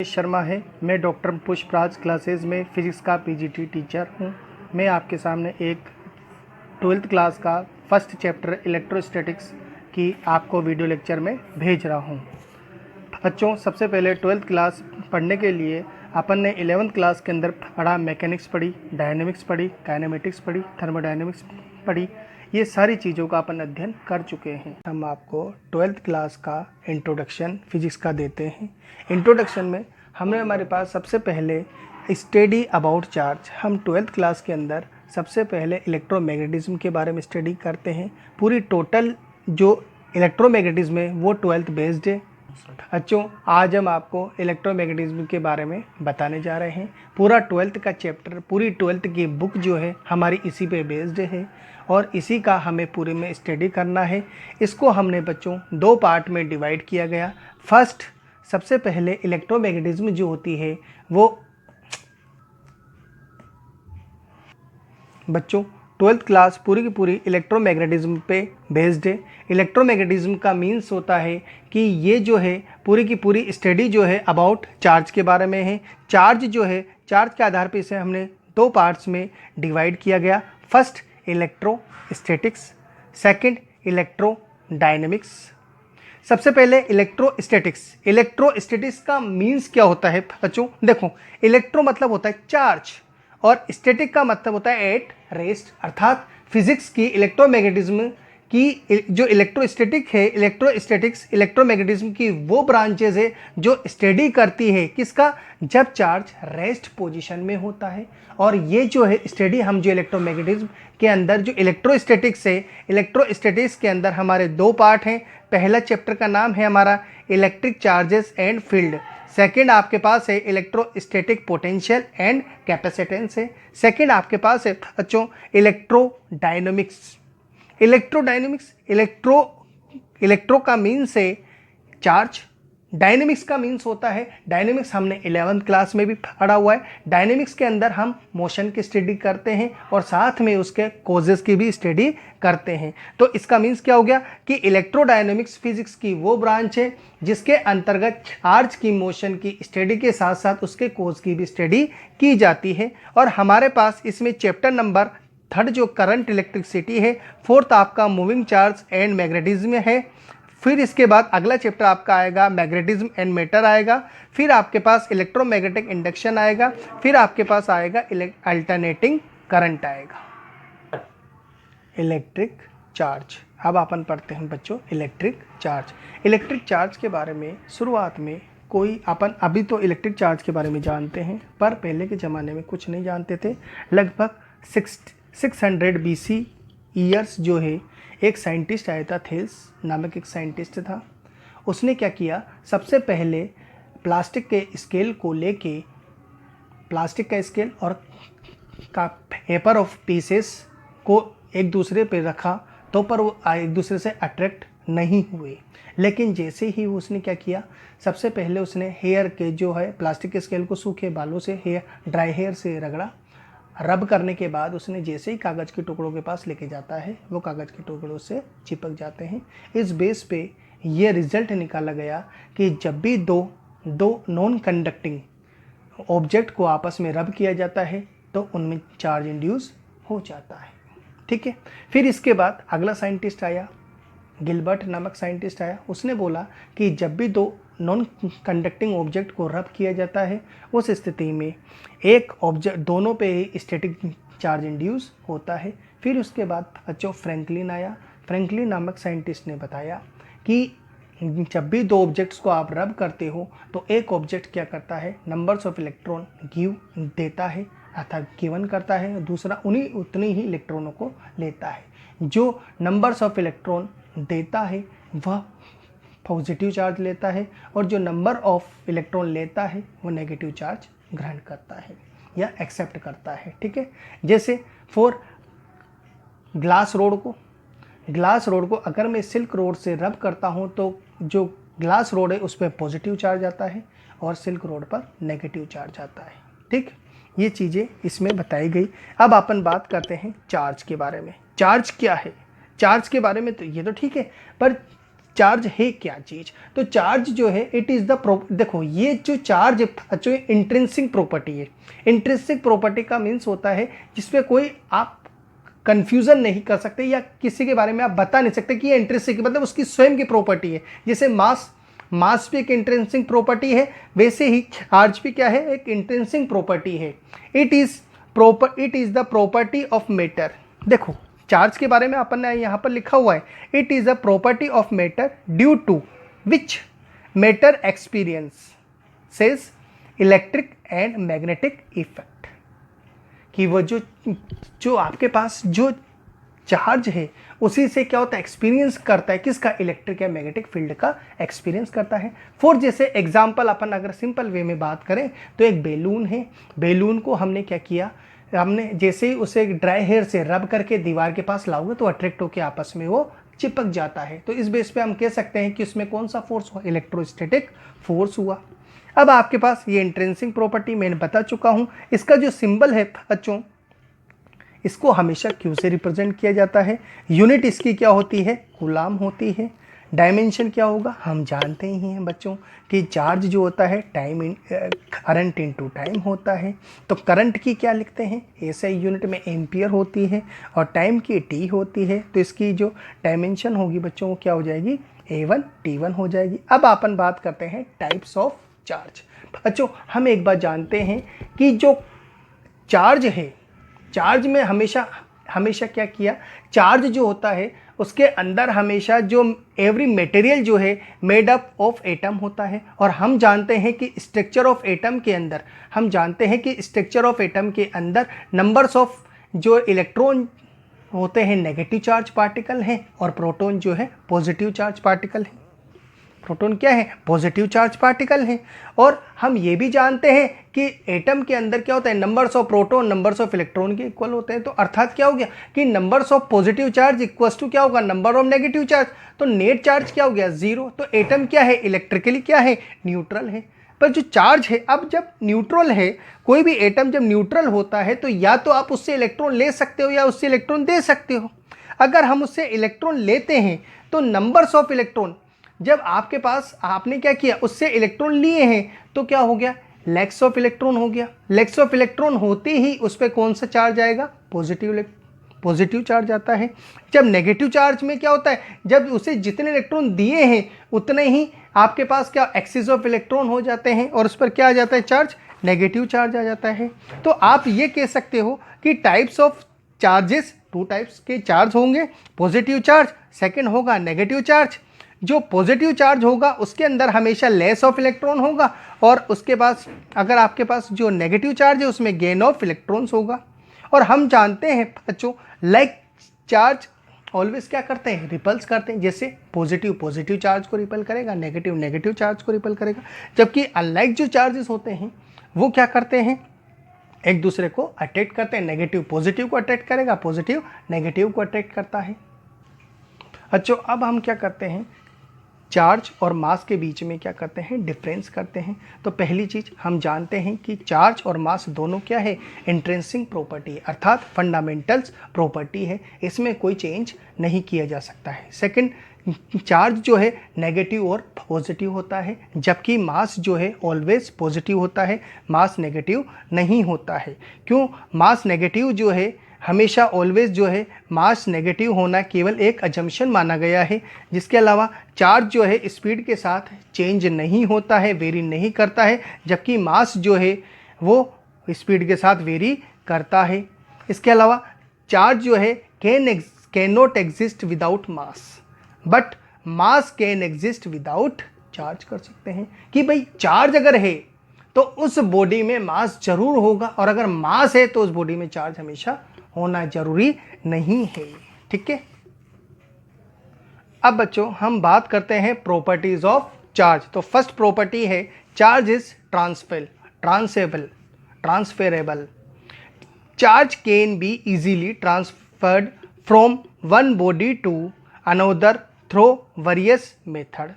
शर्मा है। मैं doctor Pushpraj classes में फिजिक्स का पीजीटी टीचर हूं। मैं आपके सामने एक 12th क्लास का फर्स्ट चैप्टर इलेक्ट्रोस्टैटिक्स की आपको वीडियो लेक्चर में भेज रहा हूं। बच्चों, सबसे पहले 12th क्लास पढ़ने के लिए अपन ने 11th क्लास के अंदर पढ़ा, मैकेनिक्स पढ़ी, डायनेमिक्स पढ़ी, काइनेमेटिक्स पढ़ी, थर्मोडायनेमिक्स पढ़ी। ये सारी चीज़ों का अपन अध्ययन कर चुके हैं। हम आपको 12th क्लास का इंट्रोडक्शन फिजिक्स का देते हैं। इंट्रोडक्शन में हमारे पास सबसे पहले स्टडी अबाउट चार्ज। हम 12th क्लास के अंदर सबसे पहले इलेक्ट्रोमैग्नेटिज्म के बारे में स्टडी करते हैं। पूरी टोटल जो इलेक्ट्रोमैग्नेटिज्म है वो 12th बेस्ड है। बच्चों, आज हम आपको इलेक्ट्रोमैग्नेटिज्म के बारे में बताने जा रहे हैं। पूरा 12th का चैप्टर, पूरी 12th की बुक जो है हमारी इसी पे बेस्ड है और इसी का हमें पूरे में स्टडी करना है। इसको हमने बच्चों दो पार्ट में डिवाइड किया गया। फर्स्ट, सबसे पहले इलेक्ट्रोमैग्नेटिज्म जो होती है वो बच्चों 12th क्लास पूरी की पूरी इलेक्ट्रोमैग्नेटिज्म पे बेस्ड है। इलेक्ट्रोमैग्नेटिज्म का मीन्स होता है कि ये जो है पूरी की पूरी स्टडी जो है अबाउट चार्ज के बारे में है। चार्ज जो है, चार्ज के आधार पर इसे हमने दो पार्ट्स में डिवाइड किया गया। First electrostatics, second electrodynamics. सबसे पहले इलेक्ट्रोस्टैटिक्स। इलेक्ट्रोस्टैटिक्स का मीन्स क्या होता है बच्चों? देखो, इलेक्ट्रो मतलब होता है चार्ज और स्टैटिक का मतलब होता है एट रेस्ट। अर्थात फिजिक्स की इलेक्ट्रोमैग्नेटिज्म की जो इलेक्ट्रोस्टैटिक है, इलेक्ट्रोस्टैटिक्स इलेक्ट्रोमैग्नेटिज्म की वो ब्रांचेज है जो स्टडी करती है किसका? जब चार्ज रेस्ट पोजीशन में होता है। और ये जो है स्टडी हम जो इलेक्ट्रोमैग्नेटिज्म के अंदर जो इलेक्ट्रोस्टैटिक्स है, इलेक्ट्रोस्टैटिक्स के अंदर हमारे दो पार्ट हैं। पहला चैप्टर का नाम है हमारा electric charges and field. Second आपके पास है इलेक्ट्रोस्टैटिक पोटेंशियल एंड कैपेसिटेंस है। सेकेंड आपके पास है बच्चों इलेक्ट्रोडायनेमिक्स। इलेक्ट्रोडायनेमिक्स, इलेक्ट्रो का मीन्स है चार्ज, डायनेमिक्स का मीन्स होता है, डायनेमिक्स हमने 11th क्लास में भी पढ़ा हुआ है। डायनेमिक्स के अंदर हम मोशन की स्टडी करते हैं और साथ में उसके कॉजेस की भी स्टडी करते हैं। तो इसका मीन्स क्या हो गया कि इलेक्ट्रोडायनेमिक्स फिजिक्स की वो ब्रांच है जिसके अंतर्गत चार्ज की मोशन की स्टडी के साथ साथ उसके कॉज की भी स्टडी की जाती है। और हमारे पास इसमें चैप्टर नंबर 3 जो करंट इलेक्ट्रिसिटी है, 4th आपका मूविंग चार्ज एंड मैग्नेटिज्म है। फिर इसके बाद अगला चैप्टर आपका आएगा मैग्नेटिज्म एंड मैटर आएगा। फिर आपके पास इलेक्ट्रोमैग्नेटिक इंडक्शन आएगा। फिर आपके पास आएगा अल्टरनेटिंग करंट आएगा। Electric charge. अब अपन पढ़ते हैं बच्चों इलेक्ट्रिक चार्ज। इलेक्ट्रिक चार्ज के बारे में शुरुआत में कोई अपन अभी तो इलेक्ट्रिक चार्ज के बारे में जानते हैं, पर पहले के ज़माने में कुछ नहीं जानते थे। लगभग 600 BC ईयर्स जो है एक साइंटिस्ट आया था, थेल्स नामक एक साइंटिस्ट था। उसने क्या किया, सबसे पहले प्लास्टिक के स्केल को लेके, प्लास्टिक का स्केल और का पेपर ऑफ पीसेस को एक दूसरे पे रखा तो पर वो एक दूसरे से अट्रैक्ट नहीं हुए। लेकिन जैसे ही उसने क्या किया, सबसे पहले उसने हेयर के जो है प्लास्टिक के स्केल को सूखे बालों से, ड्राई हेयर से रगड़ा। रब करने के बाद उसने जैसे ही कागज़ के टुकड़ों के पास लेके जाता है वो कागज़ के टुकड़ों से चिपक जाते हैं। इस बेस पे ये रिजल्ट निकाला गया कि जब भी दो नॉन कंडक्टिंग ऑब्जेक्ट को आपस में रब किया जाता है तो उनमें चार्ज इंड्यूस हो जाता है। ठीक है। फिर इसके बाद अगला साइंटिस्ट आया, गिलबर्ट नामक साइंटिस्ट आया। उसने बोला कि जब भी दो नॉन कंडक्टिंग ऑब्जेक्ट को रब किया जाता है उस स्थिति में एक ऑब्जेक्ट दोनों पे ही स्टैटिक चार्ज इंड्यूस होता है। फिर उसके बाद बच्चों फ्रैंकलिन आया। फ्रैंकलिन नामक साइंटिस्ट ने बताया कि जब भी दो ऑब्जेक्ट्स को आप रब करते हो तो एक ऑब्जेक्ट क्या करता है, नंबर्स ऑफ इलेक्ट्रॉन गिव देता है अर्थात गिवन करता है, दूसरा उतने ही इलेक्ट्रॉनों को लेता है। जो नंबर्स ऑफ इलेक्ट्रॉन देता है वह पॉजिटिव चार्ज लेता है और जो नंबर ऑफ इलेक्ट्रॉन लेता है वो नेगेटिव चार्ज ग्रहण करता है या एक्सेप्ट करता है। ठीक है। जैसे फॉर ग्लास रोड को अगर मैं सिल्क रोड से रब करता हूँ तो जो ग्लास रोड है उस पर पॉजिटिव चार्ज आता है और सिल्क रोड पर नेगेटिव चार्ज आता है। ठीक, ये चीज़ें इसमें बताई गई। अब अपन बात करते हैं चार्ज के बारे में। चार्ज क्या है? चार्ज के बारे में तो ये तो ठीक है, पर चार्ज है क्या चीज़? तो चार्ज जो है इट इज़ द देखो ये जो चार्ज जो इंट्रिंसिक प्रॉपर्टी है, इंट्रिंसिक प्रॉपर्टी का मीन्स होता है जिसमें कोई आप कंफ्यूजन नहीं कर सकते या किसी के बारे में आप बता नहीं सकते कि ये इंट्रिंसिक मतलब उसकी स्वयं की प्रॉपर्टी है। जैसे मास भी एक इंट्रिंसिक प्रॉपर्टी है, वैसे ही चार्ज भी क्या है, एक इंट्रिंसिक प्रॉपर्टी है। It is the property of matter. देखो चार्ज के बारे में अपन ने यहाँ पर लिखा हुआ है, it is a property of matter due to which matter experiences electric and magnetic effect. कि वो जो आपके पास जो चार्ज है उसी से क्या होता है, एक्सपीरियंस करता है, किसका, इलेक्ट्रिक या मैग्नेटिक फील्ड का एक्सपीरियंस करता है। फॉर जैसे एग्जांपल अपन अगर सिंपल वे में बात करें तो एक बैलून है, बैलून को हमने क्या किया, हमने जैसे ही उसे ड्राई हेयर से रब करके दीवार के पास लाओगे तो अट्रैक्ट होकर आपस में वो चिपक जाता है। तो इस बेस पे हम कह सकते हैं कि उसमें कौन सा फोर्स हुआ, इलेक्ट्रोस्टैटिक फोर्स हुआ। अब आपके पास ये इंट्रिंसिक प्रॉपर्टी मैंने बता चुका हूँ। इसका जो सिंबल है बच्चों, इसको हमेशा क्यू से रिप्रेजेंट किया जाता है। यूनिट इसकी क्या होती है, कूलाम होती है। डायमेंशन क्या होगा, हम जानते ही हैं बच्चों कि चार्ज जो होता है करंट इनटू टाइम होता है। तो करंट की क्या लिखते हैं, ऐसे यूनिट में एम्पियर होती है और टाइम की टी होती है। तो इसकी जो डायमेंशन होगी बच्चों वो क्या हो जाएगी, A1 T1 हो जाएगी। अब अपन बात करते हैं टाइप्स ऑफ चार्ज। बच्चों हम एक बात जानते हैं कि जो चार्ज है, चार्ज में हमेशा क्या किया, चार्ज जो होता है उसके अंदर हमेशा जो एवरी मटेरियल जो है मेड अप ऑफ एटम होता है। और हम जानते हैं कि स्ट्रक्चर ऑफ एटम के अंदर नंबर्स ऑफ जो इलेक्ट्रॉन होते हैं नेगेटिव चार्ज पार्टिकल हैं और प्रोटॉन जो है पॉजिटिव चार्ज पार्टिकल है। प्रोटॉन क्या है, पॉजिटिव चार्ज पार्टिकल है। और हम ये भी जानते हैं कि एटम के अंदर क्या होता है, numbers of proton numbers of electron के इक्वल होते हैं। तो अर्थात क्या हो गया कि numbers of positive charge equal to क्या होगा, नंबर ऑफ नेगेटिव चार्ज। तो नेट चार्ज क्या हो गया, जीरो। तो एटम क्या है, इलेक्ट्रिकली क्या है, न्यूट्रल है। पर जो चार्ज है, अब जब न्यूट्रल है, कोई भी एटम जब न्यूट्रल होता है तो या तो आप उससे इलेक्ट्रॉन ले सकते हो या उससे इलेक्ट्रॉन दे सकते हो। अगर हम उससे इलेक्ट्रॉन लेते हैं तो नंबर्स ऑफ इलेक्ट्रॉन, जब आपके पास आपने क्या किया, उससे इलेक्ट्रॉन लिए हैं तो क्या हो गया, लैक्स ऑफ इलेक्ट्रॉन हो गया। लैक्स ऑफ इलेक्ट्रॉन होते ही उस पर कौन सा चार्ज आएगा, पॉजिटिव चार्ज आता है। जब नेगेटिव चार्ज में क्या होता है, जब उसे जितने इलेक्ट्रॉन दिए हैं उतने ही आपके पास क्या एक्सिस ऑफ इलेक्ट्रॉन हो जाते हैं और उस पर क्या आ जाता है, चार्ज, नेगेटिव चार्ज आ जाता है। तो आप ये कह सकते हो कि टाइप्स ऑफ चार्जेस, 2 टाइप्स के चार्ज होंगे, पॉजिटिव चार्ज, सेकेंड होगा नेगेटिव चार्ज। जो पॉजिटिव चार्ज होगा उसके अंदर हमेशा लेस ऑफ इलेक्ट्रॉन होगा और उसके पास अगर आपके पास जो नेगेटिव चार्ज है उसमें गेन ऑफ इलेक्ट्रॉन्स होगा। और हम जानते हैं बच्चों लाइक चार्ज ऑलवेज क्या करते हैं, रिपल्स करते हैं। जैसे पॉजिटिव चार्ज को रिपल करेगा, नेगेटिव चार्ज को रिपल करेगा। जबकि अनलाइक जो चार्जेस होते हैं वो क्या करते हैं, एक दूसरे को अट्रैक्ट करते हैं। नेगेटिव पॉजिटिव को अट्रैक्ट करेगा, पॉजिटिव नेगेटिव को अट्रैक्ट करता है। अच्छा अब हम क्या करते हैं, चार्ज और मास के बीच में क्या करते हैं, डिफरेंस करते हैं। तो पहली चीज़ हम जानते हैं कि चार्ज और मास दोनों क्या है, इंट्रिंसिक प्रॉपर्टी है, अर्थात फंडामेंटल्स प्रॉपर्टी है, इसमें कोई चेंज नहीं किया जा सकता है। सेकंड, चार्ज जो है नेगेटिव और पॉजिटिव होता है, जबकि मास जो है ऑलवेज पॉजिटिव होता है, मास नेगेटिव नहीं होता है। क्यों, मास नेगेटिव जो है हमेशा ऑलवेज जो है मास नेगेटिव होना केवल एक अजम्पशन माना गया है। जिसके अलावा चार्ज जो है स्पीड के साथ चेंज नहीं होता है, वेरी नहीं करता है, जबकि मास जो है वो स्पीड के साथ वेरी करता है। इसके अलावा चार्ज जो है can not exist without mass, but mass can exist without charge. कर सकते हैं कि भाई चार्ज अगर है तो उस बॉडी में मास जरूर होगा और अगर मास है तो उस बॉडी में चार्ज हमेशा होना जरूरी नहीं है। ठीक है, अब बच्चों हम बात करते हैं प्रॉपर्टीज ऑफ चार्ज। तो फर्स्ट प्रॉपर्टी है charge is transferable. Charge can be easily transferred from one body to another through various method.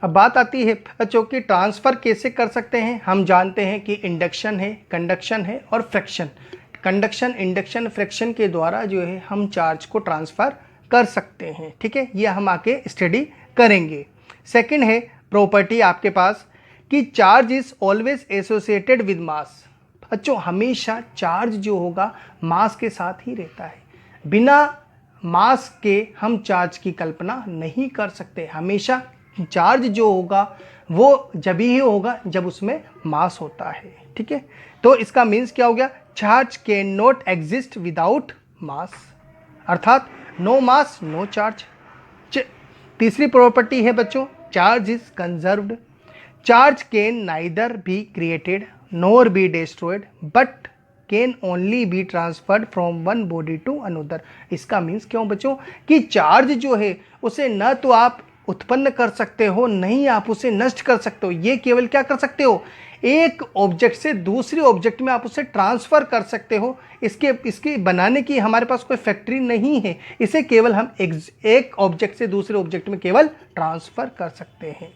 अब बात आती है बच्चों कि ट्रांसफ़र कैसे कर सकते हैं। हम जानते हैं कि इंडक्शन है, कंडक्शन है और फ्रिक्शन। कंडक्शन, इंडक्शन, फ्रिक्शन के द्वारा जो है हम चार्ज को ट्रांसफ़र कर सकते हैं। ठीक है, ये हम आके स्टडी करेंगे। सेकंड है प्रॉपर्टी आपके पास कि charge is always associated with mass. बच्चों हमेशा चार्ज जो होगा मास के साथ ही रहता है, बिना मास के हम चार्ज की कल्पना नहीं कर सकते। हमेशा चार्ज जो होगा वो जब ही होगा जब उसमें मास होता है। ठीक है, तो इसका मीन्स क्या हो गया, charge can not exist without mass, अर्थात नो मास नो चार्ज। तीसरी प्रॉपर्टी है बच्चों, charge is conserved. Charge can neither be created nor be destroyed but can only be transferred from one body to another. इसका means क्यों बच्चों कि charge जो है उसे न तो आप उत्पन्न कर सकते हो, नहीं आप उसे नष्ट कर सकते हो। ये केवल क्या कर सकते हो, एक ऑब्जेक्ट से दूसरी ऑब्जेक्ट में आप उसे ट्रांसफ़र कर सकते हो। इसके बनाने की हमारे पास कोई फैक्ट्री नहीं है, इसे केवल हम एक ऑब्जेक्ट से दूसरे ऑब्जेक्ट में केवल ट्रांसफ़र कर सकते हैं।